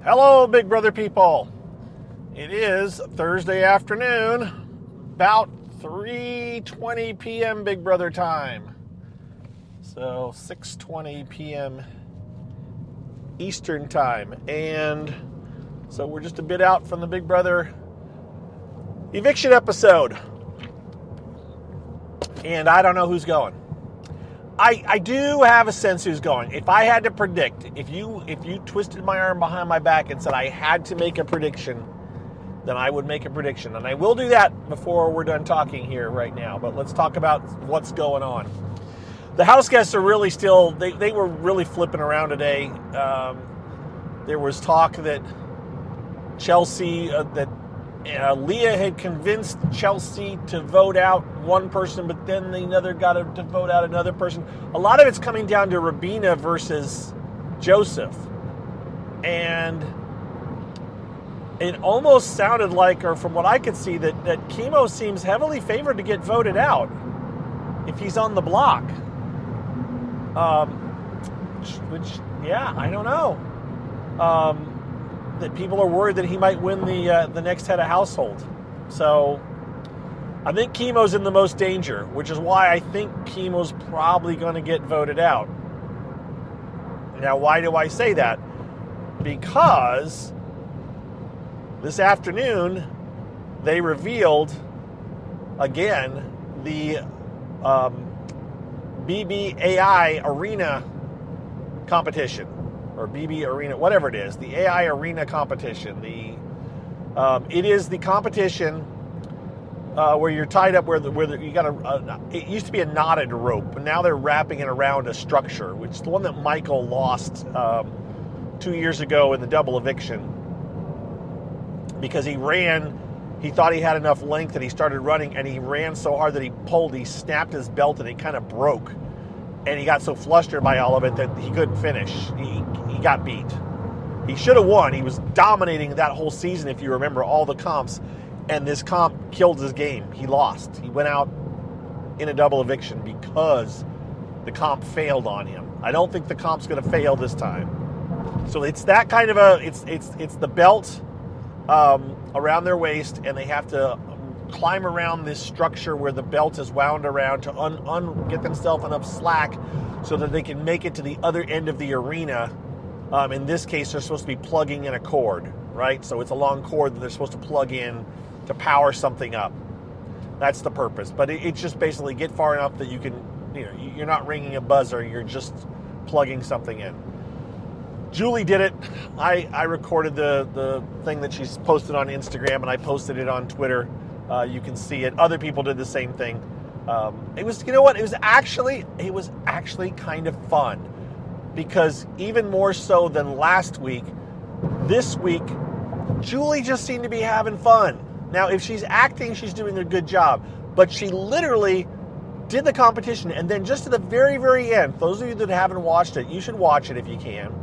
Hello, Big Brother people. It is Thursday afternoon, about 3:20 p.m. Big Brother time. So 6:20 p.m. Eastern time. And so we're just a bit out from the Big Brother eviction episode. And I don't know who's going. I do have a sense who's going. If I had to predict, if you twisted my arm behind my back and said I had to make a prediction, then I would make a prediction. And I will do that before we're done talking here right now. But let's talk about what's going on. The house guests are really still, they were really flipping around today. There was talk that Chelsea, Leah had convinced Chelsea to vote out one person, but then another got to vote out another person. A lot of it's coming down to Rabina versus Joseph. And it almost sounded like, or from what I could see, that Chemo seems heavily favored to get voted out if he's on the block. I don't know. That people are worried that he might win the next head of household. So I think Chemo's in the most danger, which is why I think Chemo's probably going to get voted out. Now, why do I say that? Because this afternoon they revealed again the BBAI Arena competition. Or BB Arena, whatever it is, the AI Arena competition. It is the competition where you're tied up, where you got it used to be a knotted rope, but now they're wrapping it around a structure, which is the one that Michael lost 2 years ago in the double eviction, because he thought he had enough length, and he started running, and he ran so hard that he snapped his belt, and it kind of broke. And he got so flustered by all of it that he couldn't finish. He got beat. He should have won. He was dominating that whole season, if you remember, all the comps. And this comp killed his game. He lost. He went out in a double eviction because the comp failed on him. I don't think the comp's going to fail this time. So it's that kind of it's the belt around their waist, and they have to climb around this structure where the belt is wound around to get themselves enough slack so that they can make it to the other end of the arena. In this case, they're supposed to be plugging in a cord, right? So it's a long cord that they're supposed to plug in to power something up. That's the purpose. But it's just basically get far enough that you can, you're not ringing a buzzer, you're just plugging something in. Julie did it. I recorded the thing that she's posted on Instagram, and I posted it on Twitter. You can see it. Other people did the same thing. It was, it was actually kind of fun, because even more so than last week, this week, Julie just seemed to be having fun. Now, if she's acting, she's doing a good job, but she literally did the competition, and then just at the very, very end, those of you that haven't watched it, you should watch it if you can.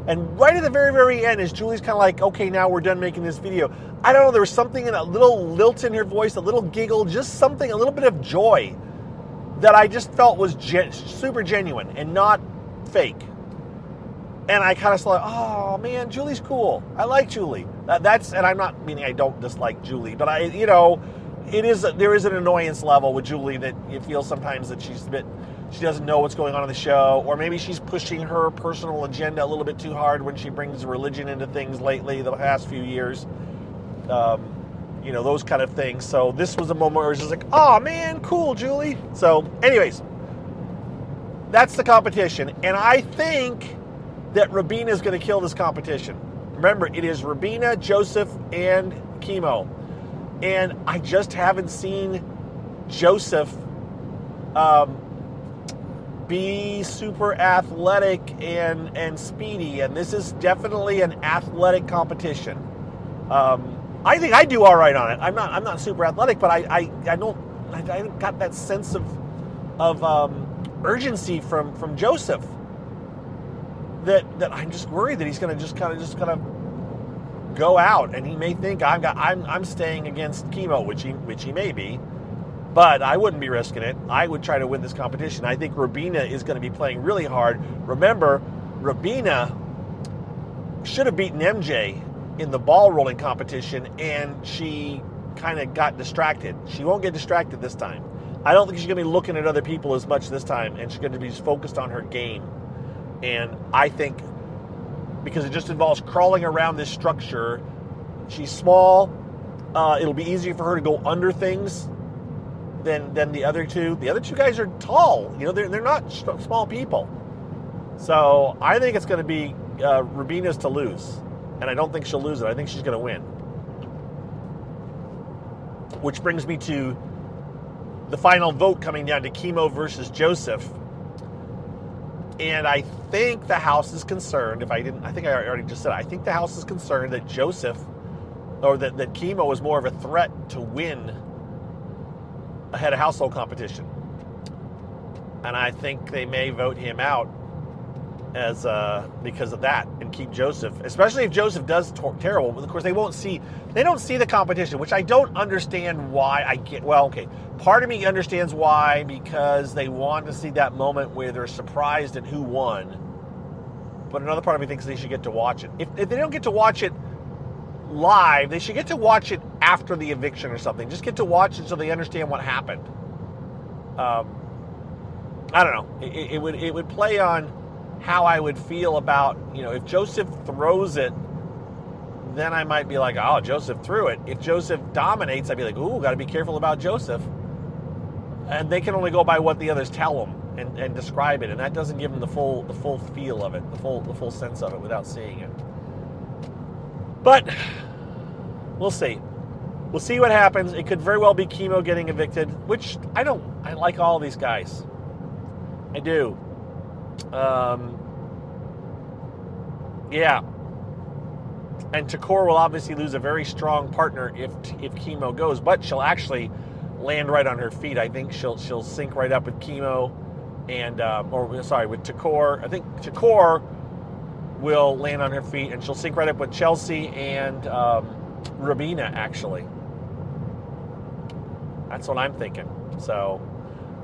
And right at the very, very end is Julie's kind of like, okay, now we're done making this video. I don't know, there was something in a little lilt in her voice, a little giggle, just something, a little bit of joy that I just felt was super genuine and not fake. And I kind of thought, oh man, Julie's cool. I like Julie. And I'm not meaning I don't dislike Julie, but there is an annoyance level with Julie that you feel sometimes that she doesn't know what's going on in the show, or maybe she's pushing her personal agenda a little bit too hard when she brings religion into things lately, the past few years. Those kind of things. So this was a moment where it's just like, oh man, cool, Julie. So anyways, that's the competition. And I think that Rabina is going to kill this competition. Remember, it is Rabina, Joseph, and Chemo. And I just haven't seen Joseph be super athletic and speedy. And this is definitely an athletic competition. I think I do all right on it. I'm not super athletic, but I got that sense of urgency from Joseph that I'm just worried that he's going to just kind of go out, and he may think I'm staying against Chemo, which he may be, but I wouldn't be risking it. I would try to win this competition. I think Rabina is going to be playing really hard. Remember, Rabina, should have beaten MJ in the ball rolling competition, and she kind of got distracted. She won't get distracted this time. I don't think she's going to be looking at other people as much this time, and she's going to be focused on her game. And I think because it just involves crawling around this structure, she's small. It'll be easier for her to go under things than the other two. The other two guys are tall. They're not small people. So I think it's going to be Rubina's to lose. And I don't think she'll lose it. I think she's going to win. Which brings me to the final vote coming down to Kimo versus Joseph. And I think the House is concerned, I think I already just said it, I think the House is concerned that Joseph, or that Kimo is more of a threat to win ahead of household competition. And I think they may vote him out as because of that and keep Joseph, especially if Joseph does terrible. But of course, they don't see the competition, which I don't understand why. Part of me understands why, because they want to see that moment where they're surprised at who won. But another part of me thinks they should get to watch it. If they don't get to watch it live, they should get to watch it after the eviction or something. Just get to watch it so they understand what happened. I don't know. It would play on how I would feel about, if Joseph throws it, then I might be like, oh, Joseph threw it. If Joseph dominates, I'd be like, ooh, got to be careful about Joseph. And they can only go by what the others tell them and describe it, and that doesn't give them the full feel of it, the full sense of it without seeing it. But we'll see. We'll see what happens. It could very well be Kimo getting evicted, which I like all these guys. I do. Yeah. And Takor will obviously lose a very strong partner if Kimo goes, but she'll actually land right on her feet. I think she'll sync right up with Kimo with Takor. I think Takor will land on her feet, and she'll sync right up with Chelsea and Rubina, actually. That's what I'm thinking. So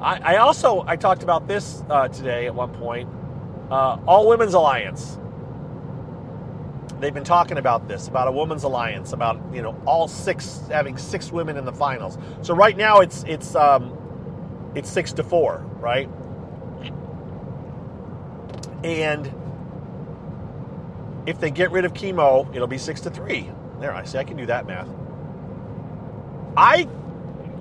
I talked about this today at one point. All Women's Alliance. They've been talking about this, about a women's alliance, about having 6 women in the finals. So right now it's 6-4, right? And if they get rid of Kimo, it'll be 6-3. There, I see. I can do that math.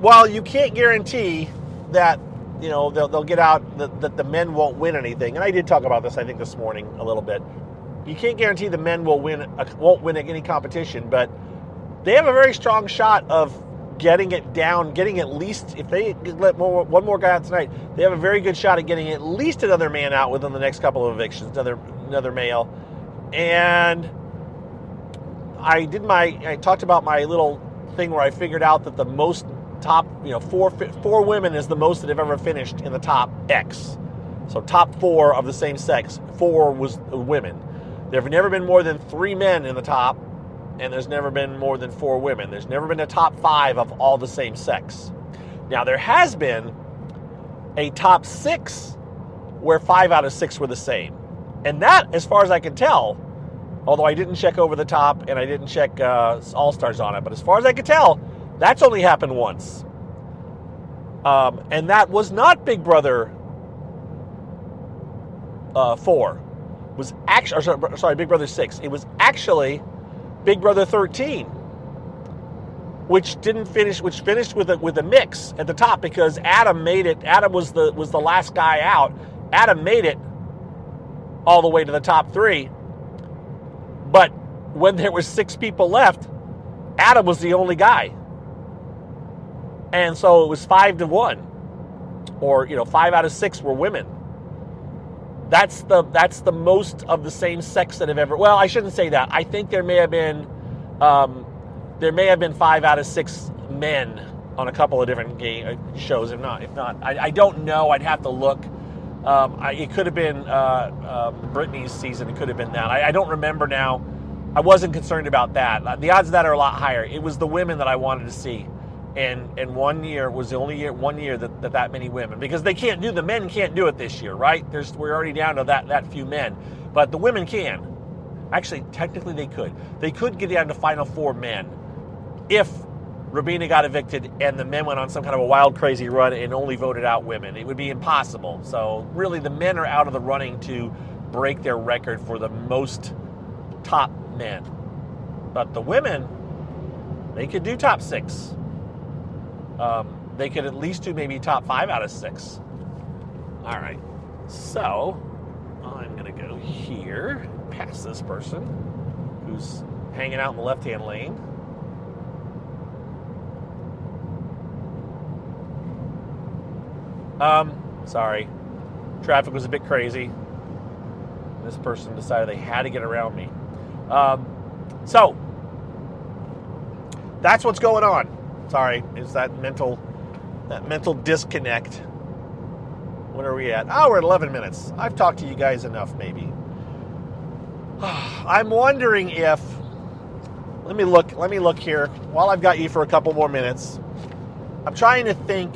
While you can't guarantee that they'll get out, that the men won't win anything, and I did talk about this, I think, this morning a little bit. You can't guarantee the men won't win any competition, but they have a very strong shot of getting it down, getting at least, if they let one more guy out tonight, they have a very good shot at getting at least another man out within the next couple of evictions, another male. And I talked about my little thing where I figured out that the most top, four women is the most that have ever finished in the top X. So top 4 of the same sex, 4 was women. There have never been more than 3 men in the top, and there's never been more than 4 women. There's never been a top 5 of all the same sex. Now, there has been a top 6 where 5 out of 6 were the same. And that, as far as I can tell, although I didn't check over the top and I didn't check All-Stars on it, but as far as I can tell, that's only happened once. And that was not Big Brother 4. Was actually, Big Brother 6. It was actually Big Brother 13, which finished with a mix at the top because Adam made it. Adam was the last guy out. Adam made it all the way to the top 3, but when there were 6 people left, Adam was the only guy, and so it was 5-1, or 5 out of 6 were women. That's the most of the same sex that have ever. Well, I shouldn't say that. I think there may have been 5 out of 6 men on a couple of different shows. If not, I don't know. I'd have to look. It could have been Britney's season. It could have been that. I don't remember now. I wasn't concerned about that. The odds of that are a lot higher. It was the women that I wanted to see. And 1 year was the only one year that many women, because the men can't do it this year, right? We're already down to that few men, but the women can. Actually, technically they could. They could get down to Final Four men if Rabina got evicted and the men went on some kind of a wild, crazy run and only voted out women. It would be impossible. So really the men are out of the running to break their record for the most top men. But the women, they could do top 6. They could at least do maybe top 5 out of 6. All right. So I'm going to go here, past this person who's hanging out in the left-hand lane. Sorry. Traffic was a bit crazy. This person decided they had to get around me. So, that's what's going on. Sorry, is that mental disconnect. What are we at? Oh, we're at 11 minutes. I've talked to you guys enough, maybe. I'm wondering if... Let me look here. While I've got you for a couple more minutes, I'm trying to think...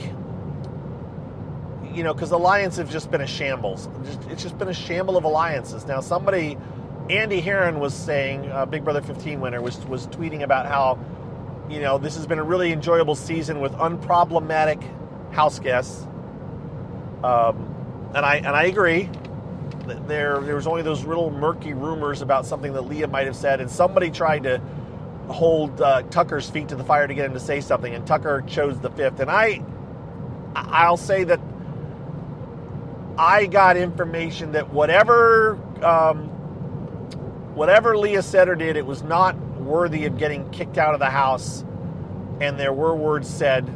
because Alliance have just been a shambles. It's just been a shamble of alliances. Now, Andy Heron was saying, Big Brother 15 winner, was tweeting about how, this has been a really enjoyable season with unproblematic house guests. And I agree. There was only those little murky rumors about something that Leah might have said, and somebody tried to hold Tucker's feet to the fire to get him to say something, and Tucker chose the 5th. And I'll say that I got information that whatever Leah said or did, it was not worthy of getting kicked out of the house, and there were words said,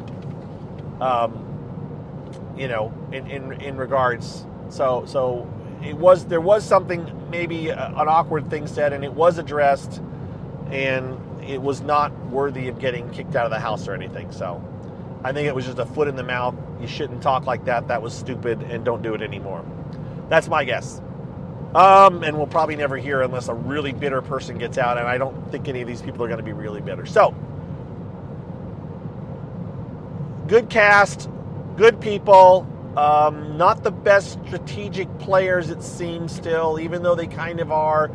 in regards. So there was something, maybe an awkward thing said, and it was addressed, and it was not worthy of getting kicked out of the house or anything. So I think it was just a foot in the mouth. You shouldn't talk like that. That was stupid, and don't do it anymore. That's my guess. And we'll probably never hear unless a really bitter person gets out, and I don't think any of these people are going to be really bitter. So, good cast, good people, not the best strategic players, it seems still, even though they kind of are.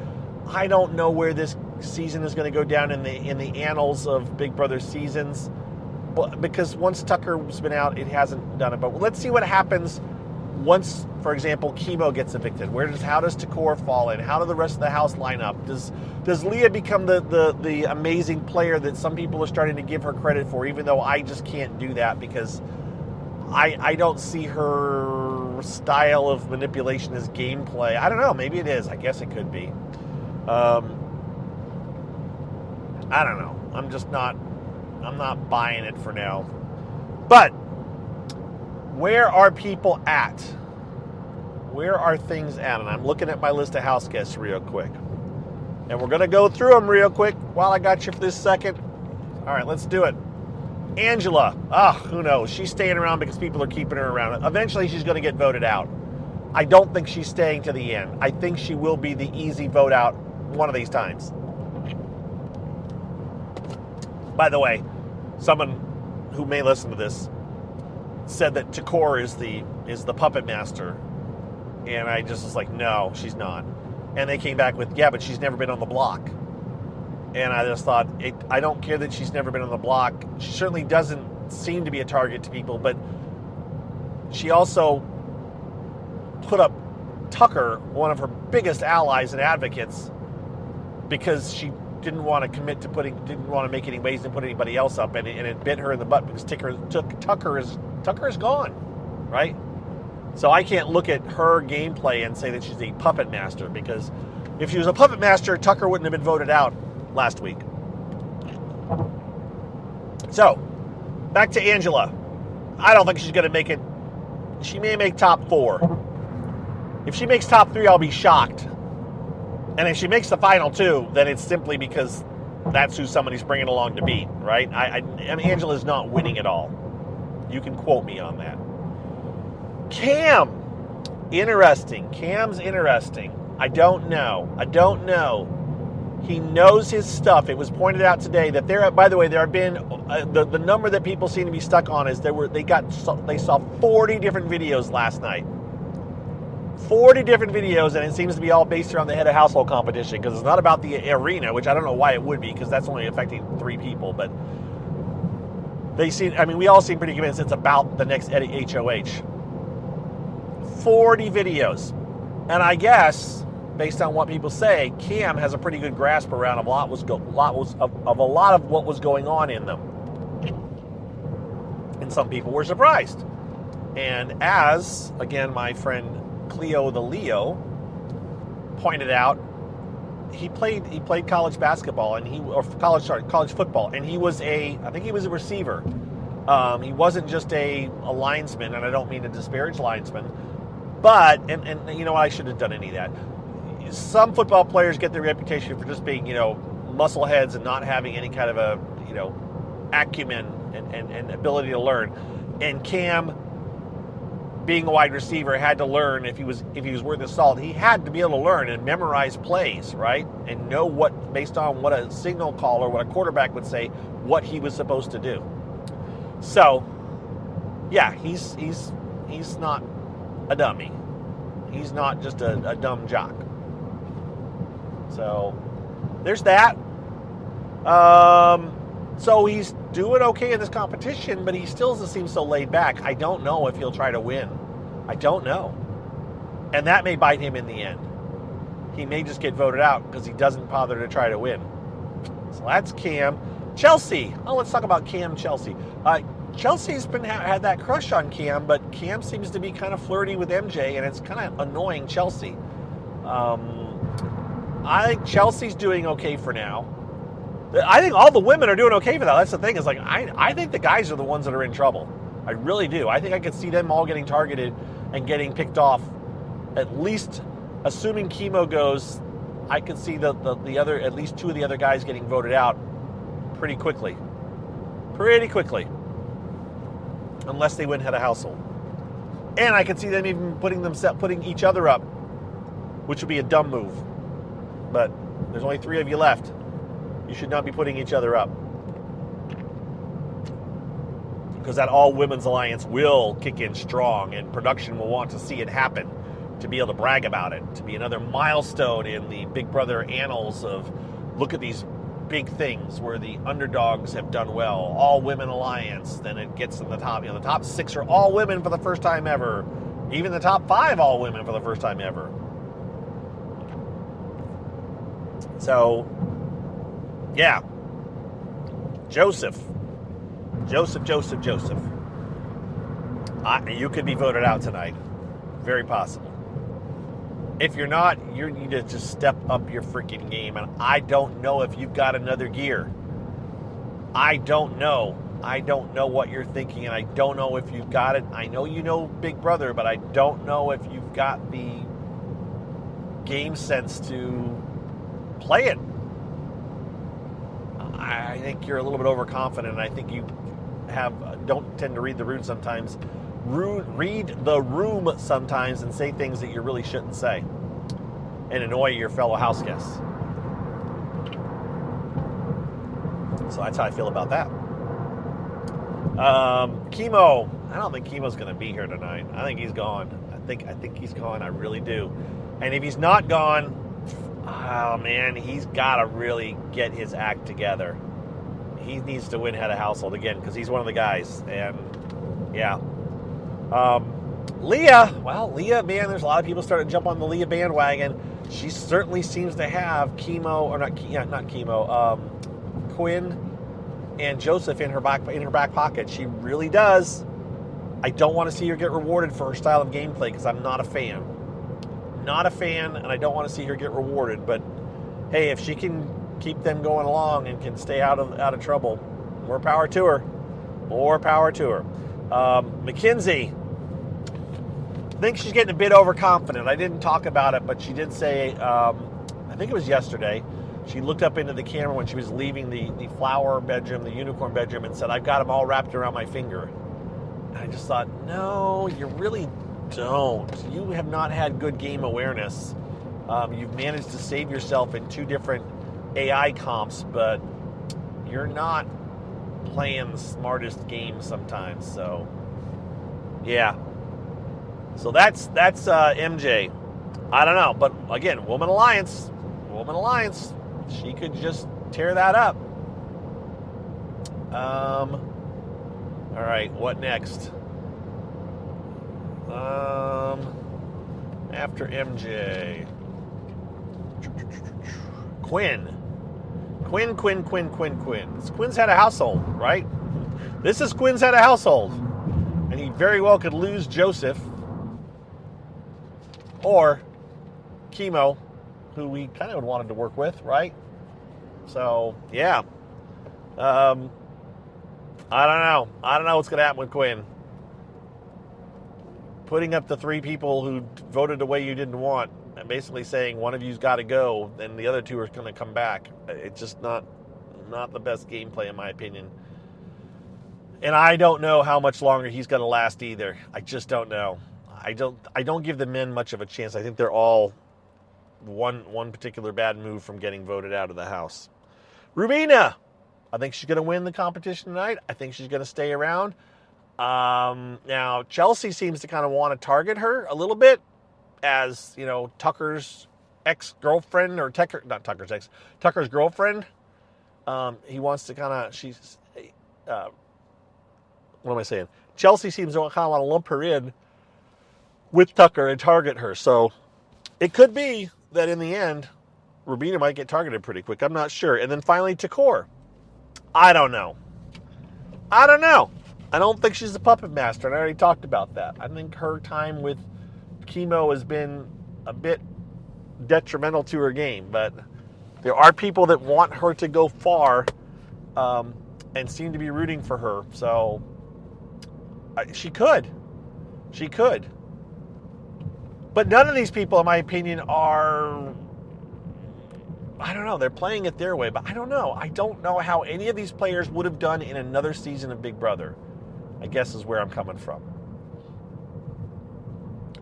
I don't know where this season is going to go down in the annals of Big Brother seasons, because once Tucker's been out, it hasn't done it. But let's see what happens once, for example, Chemo gets evicted. How does Takor fall in? How do the rest of the house line up? Does Leah become the amazing player that some people are starting to give her credit for, even though I just can't do that because I don't see her style of manipulation as gameplay. I don't know. Maybe it is. I guess it could be. I don't know. I'm not buying it for now. But where are people at? Where are things at? And I'm looking at my list of house guests real quick. And we're going to go through them real quick while I got you for this second. All right, let's do it. Angela. Who knows? She's staying around because people are keeping her around. Eventually, she's going to get voted out. I don't think she's staying to the end. I think she will be the easy vote out one of these times. By the way, someone who may listen to this said that Takor is the puppet master. And I just was like, no, she's not. And they came back with, yeah, but she's never been on the block. And I just thought, I don't care that she's never been on the block. She certainly doesn't seem to be a target to people, but she also put up Tucker, one of her biggest allies and advocates, because she didn't want to commit to didn't want to make any waves and put anybody else up, and it bit her in the butt because Tucker is gone, right? So I can't look at her gameplay and say that she's a puppet master, because if she was a puppet master, Tucker wouldn't have been voted out last week. So, back to Angela. I don't think she's going to make it. She may make top 4. If she makes top 3, I'll be shocked. And if she makes the final 2, then it's simply because that's who somebody's bringing along to beat, right? And Angela's not winning at all. You can quote me on that. Cam. Interesting. Cam's interesting. I don't know. He knows his stuff. It was pointed out today that by the way, there have been the number that people seem to be stuck on is they saw 40 different videos last night. 40 different videos, and it seems to be all based around the head of household competition, because it's not about the arena, which I don't know why it would be, because that's only affecting 3 people, but we all seem pretty convinced it's about the next HOH. 40 videos. And I guess, based on what people say, Cam has a pretty good grasp around of a lot of what was going on in them. And some people were surprised. And as, again, my friend Cleo the Leo pointed out, he played college basketball college football, and he was I think he was a receiver. He wasn't just a linesman, and I don't mean to disparage linesmen, but and you know, I shouldn't have done any of that. Some football players get their reputation for just being, muscle heads and not having any kind of a, acumen and ability to learn. And Cam, being a wide receiver, had to learn if he was worth his salt. He had to be able to learn and memorize plays, right? And know what, based on what a signal caller, what a quarterback would say, what he was supposed to do. So, yeah, he's not a dummy. He's not just a dumb jock. So, there's that. So he's doing okay in this competition, but he still doesn't seem so laid back. I don't know if he'll try to win. I don't know. And that may bite him in the end. He may just get voted out because he doesn't bother to try to win. So that's Cam. Chelsea. Oh, let's talk about Cam Chelsea. Chelsea's had that crush on Cam, but Cam seems to be kind of flirty with MJ, and it's kind of annoying Chelsea. I think Chelsea's doing okay for now. I think all the women are doing okay for that. That's the thing. Is I think the guys are the ones that are in trouble. I really do. I think I could see them all getting targeted and getting picked off. At least, assuming Chemo goes, I could see the other, at least 2 of the other guys getting voted out pretty quickly. Pretty quickly. Unless they win head of household. And I could see them even putting each other up, which would be a dumb move. But there's only 3 of you left. You should not be putting each other up. Because that all-women's alliance will kick in strong, and production will want to see it happen, to be able to brag about it, to be another milestone in the Big Brother annals of, look at these big things where the underdogs have done well. All-women alliance, then it gets in the top. The top 6 are all women for the first time ever. Even the top 5 all women for the first time ever. So, yeah. Joseph. You could be voted out tonight. Very possible. If you're not, you need to just step up your freaking game. And I don't know if you've got another gear. I don't know. I don't know what you're thinking, and I don't know if you've got it. I know you know Big Brother, but I don't know if you've got the game sense to play it. I think you're a little bit overconfident. I think you don't tend to read the room sometimes. Read the room sometimes and say things that you really shouldn't say and annoy your fellow house guests. So that's how I feel about that. Chemo. I don't think Chemo's going to be here tonight. I think he's gone. I think he's gone. I really do. And if he's not gone, oh man, he's got to really get his act together. He needs to win head of household again because he's one of the guys. And yeah. Leah, man, there's a lot of people starting to jump on the Leah bandwagon. She certainly seems to have Quinn and Joseph in her back pocket. She really does. I don't want to see her get rewarded for her style of gameplay because I'm not a fan. Not a fan, and I don't want to see her get rewarded. But hey, if she can keep them going along and can stay out of trouble, more power to her. More power to her. Mackenzie, I think she's getting a bit overconfident. I didn't talk about it, but she did say, I think it was yesterday, she looked up into the camera when she was leaving the flower bedroom, the unicorn bedroom, and said, I've got them all wrapped around my finger. And I just thought, no, you really don't. You have not had good game awareness. You've managed to save yourself in 2 different AI comps, but you're not playing the smartest game sometimes. So, yeah. So that's MJ. I don't know, but again, Woman Alliance, she could just tear that up. All right, what next? After MJ, Quinn. Quinn's head of household, right? This is Quinn's head of household, and he very well could lose Joseph or Chemo, who we kind of wanted to work with, right? So yeah, I don't know. I don't know what's going to happen with Quinn. Putting up the three people who voted the way you didn't want, and basically saying one of you's got to go, and the other two are going to come back. It's just not the best gameplay in my opinion. And I don't know how much longer he's going to last either. I just don't know. I don't give the men much of a chance. I think they're all one particular bad move from getting voted out of the house. Rubina, I think she's going to win the competition tonight. I think she's going to stay around. Now, Chelsea seems to kind of want to target her a little bit as, you know, Tucker's ex-girlfriend, or Tucker's girlfriend. He wants to kind of, what am I saying? Chelsea seems to kind of want to lump her in with Tucker and target her. So it could be that in the end, Rubina might get targeted pretty quick. I'm not sure. And then finally, Takor. I don't know. I don't think she's a puppet master, and I already talked about that. I think her time with Chemo has been a bit detrimental to her game, but there are people that want her to go far and seem to be rooting for her. So she could. But none of these people, in my opinion, are, I don't know, they're playing it their way, but I don't know. I don't know how any of these players would have done in another season of Big Brother, I guess is where I'm coming from.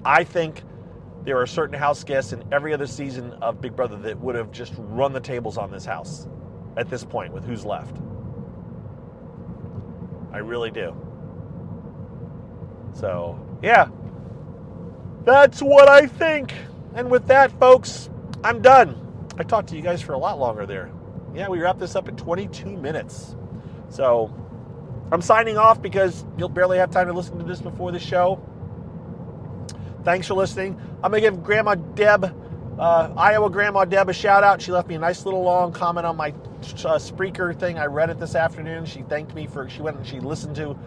I think there are certain house guests in every other season of Big Brother that would have just run the tables on this house at this point with who's left. I really do. So, yeah. That's what I think. And with that, folks, I'm done. I talked to you guys for a lot longer there. Yeah, we wrapped this up in 22 minutes. So, I'm signing off because you'll barely have time to listen to this before the show. Thanks for listening. I'm going to give Grandma Deb, Iowa Grandma Deb, a shout out. She left me a nice little long comment on my Spreaker thing. I read it this afternoon. She thanked me she went and she listened to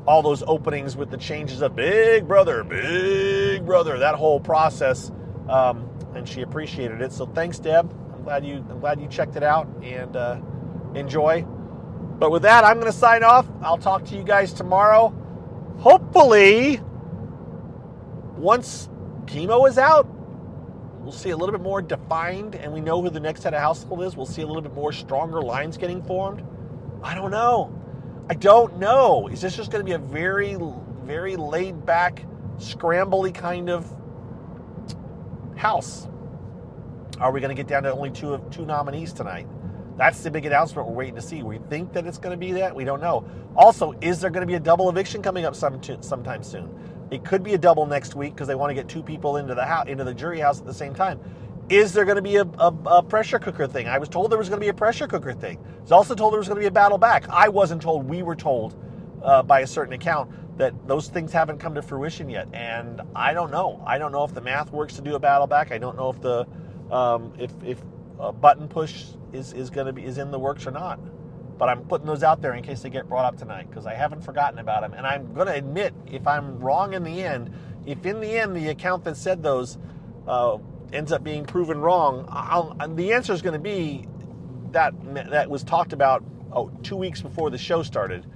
all those openings with the changes of Big Brother, that whole process, and she appreciated it. So thanks, Deb. I'm glad you checked it out and enjoy. But with that, I'm going to sign off. I'll talk to you guys tomorrow. Hopefully, once Chemo is out, we'll see a little bit more defined, and we know who the next head of household is. We'll see a little bit more stronger lines getting formed. I don't know. Is this just going to be a very, very laid-back, scrambly kind of house? Are we going to get down to only two nominees tonight? That's the big announcement we're waiting to see. We think that it's going to be that. We don't know. Also, is there going to be a double eviction coming up sometime soon? It could be a double next week because they want to get two people into the jury house at the same time. Is there going to be a pressure cooker thing? I was told there was going to be a pressure cooker thing. I was also told there was going to be a battle back. I wasn't told. We were told by a certain account that those things haven't come to fruition yet. And I don't know. I don't know if the math works to do a battle back. I don't know if the if a button push is in the works or not. But I'm putting those out there in case they get brought up tonight because I haven't forgotten about them. And I'm going to admit, if I'm wrong in the end, if in the end the account that said those ends up being proven wrong, the answer is going to be that was talked about 2 weeks before the show started.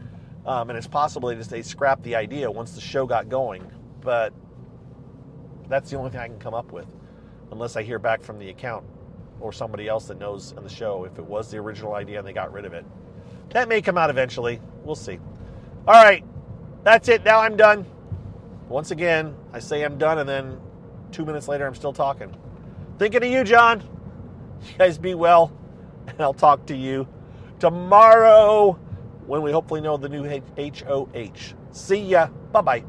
And it's possible they scrapped the idea once the show got going. But that's the only thing I can come up with, unless I hear back from the account or somebody else that knows on the show if it was the original idea and they got rid of it. That may come out eventually. We'll see. All right. That's it. Now I'm done. Once again, I say I'm done, and then 2 minutes later, I'm still talking. Thinking of you, John. You guys be well, and I'll talk to you tomorrow when we hopefully know the new HOH. See ya. Bye-bye.